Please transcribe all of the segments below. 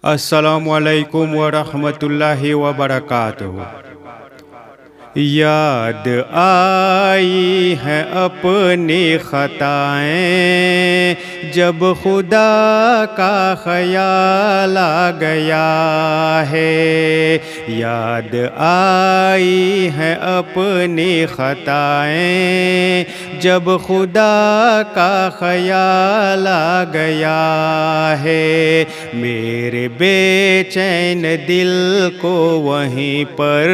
السلام علیکم ورحمۃ اللہ وبرکاتہ۔ یاد آئی ہیں اپنی خطائیں جب خدا کا خیال آ گیا ہے۔ یاد آئی ہیں اپنی خطائیں جب خدا کا خیال آ گیا ہے۔ میرے بے چین دل کو وہیں پر،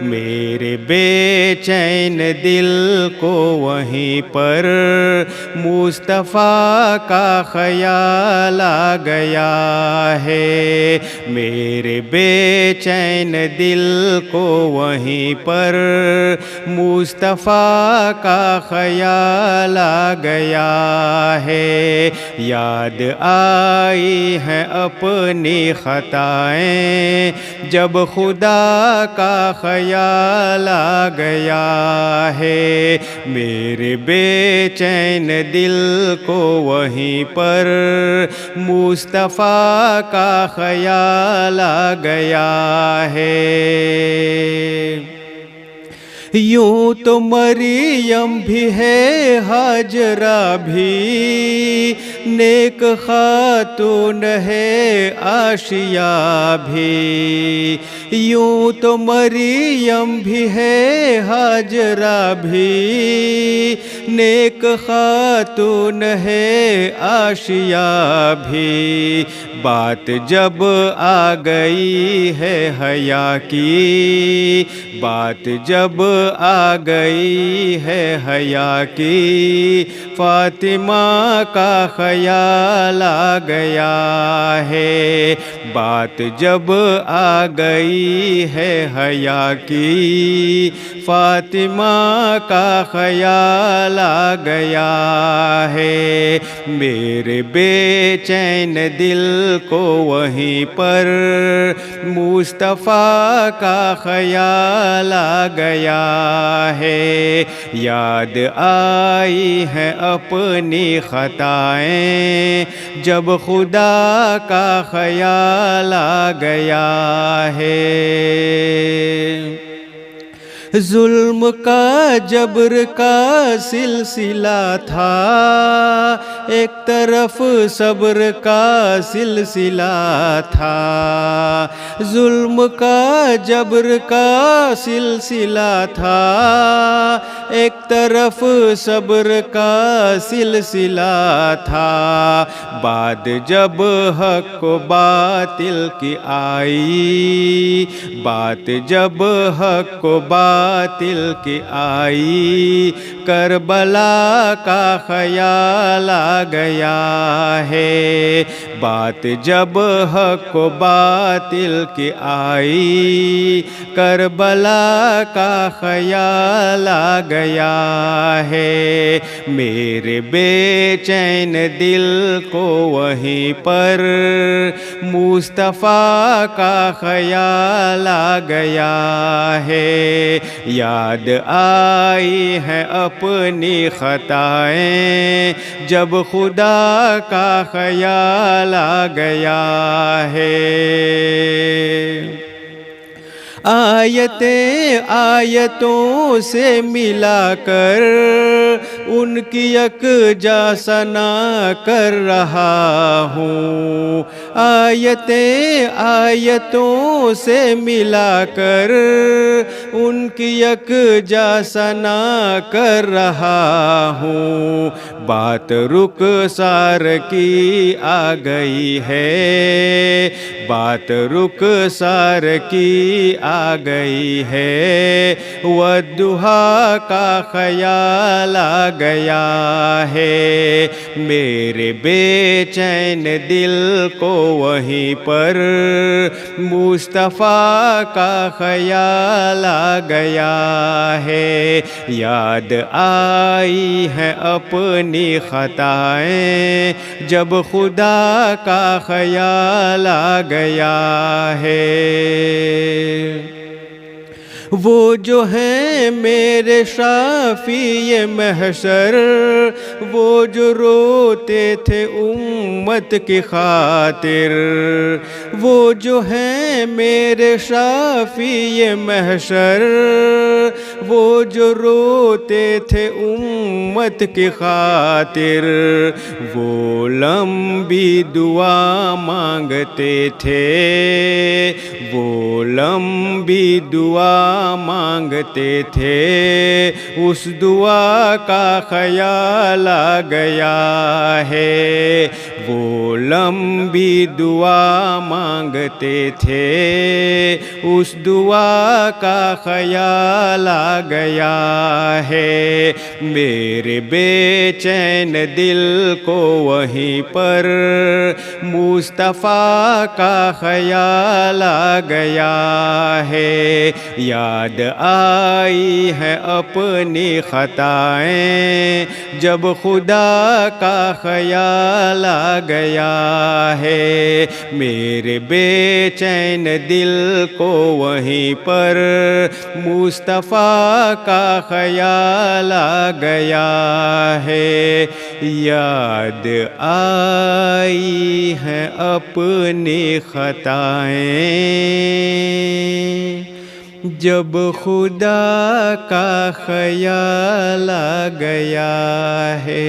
میرے بے چین دل کو وہیں پر مصطفیٰ کا خیال آ گیا ہے۔ میرے بے چین دل کو وہیں پر مصطفیٰ کا خیال آ گیا ہے۔ یاد آئی ہیں اپنی خطائیں جب خدا کا خیال آ گیا ہے۔ میرے بے چین دل کو وہیں پر مصطفیٰ کا خیال آ گیا ہے۔ یوں تو مریم بھی ہے، ہاجرہ بھی نیک خاتون ہے، عاشیہ بھی۔ یوں تو مریم بھی ہے، ہاجرہ بھی نیک خاتون ہے، عاشیہ بھی۔ بات جب آ گئی ہے حیا کی، بات جب آ گئی ہے حیا کی، فاطمہ کا خیال آ گیا ہے۔ بات جب آ گئی ہے حیا کی، فاطمہ کا خیال آ گیا ہے۔ میرے بے چین دل کو وہیں پر مصطفیٰ کا خیال آ گیا ہے۔ یاد آئی ہیں اپنی خطائیں جب خدا کا خیال آ گیا ہے۔ ظلم کا جبر کا سلسلہ تھا، ایک طرف صبر کا سلسلہ تھا۔ ظلم کا جبر کا سلسلہ تھا، ایک طرف صبر کا سلسلہ تھا۔ بات جب حق و باطل کی آئی، بات جب حق و باطل کی آئی، کربلا کا خیال آ گیا ہے۔ بات جب حق و باطل کی آئی، کربلا کا خیال آ گیا ہے۔ میرے بے چین دل کو وہیں پر مصطفیٰ کا خیال آ گیا ہے۔ یاد آئی ہیں اپنی خطائیں جب خدا کا خیال آ گیا ہے۔ آیتیں آیتوں سے ملا کر ان کی یکجا ثنا کر رہا ہوں۔ آیتیں آیتوں سے ملا کر ان کی یکجا ثنا کر رہا ہوں۔ بات رخسار کی آ گئی ہے، بات رخسار کی آ گئی ہے، والضحیٰ کا خیال آ گیا ہے۔ میرے بے چین دل کو وہیں پر مصطفیٰ کا خیال آ گیا ہے۔ یاد آئی ہیں اپنی خطائیں جب خدا کا خیال آ گیا ہے۔ وہ جو ہیں میرے شافی محشر، وہ جو روتے تھے امت کی خاطر، وہ جو ہیں میرے شافی محشر، وہ جو روتے تھے امت کی خاطر، وہ لمبی دعا مانگتے تھے، وہ لمبی دعا مانگتے تھے، اس دعا کا خیال آ گیا ہے، وہ لمبی دعا مانگتے تھے، اس دعا کا خیال آ گیا ہے، میرے بے چین دل کو وہیں پر مصطفیٰ کا خیال آ گیا ہے، یاد آئی ہے اپنی خطائیں جب خدا کا خیال آ گیا ہے، میرے بے چین دل کو وہیں پر مصطفیٰ کا خیال آ گیا ہے، یاد آئی ہیں اپنی خطائیں جب خدا کا خیال آ گیا ہے۔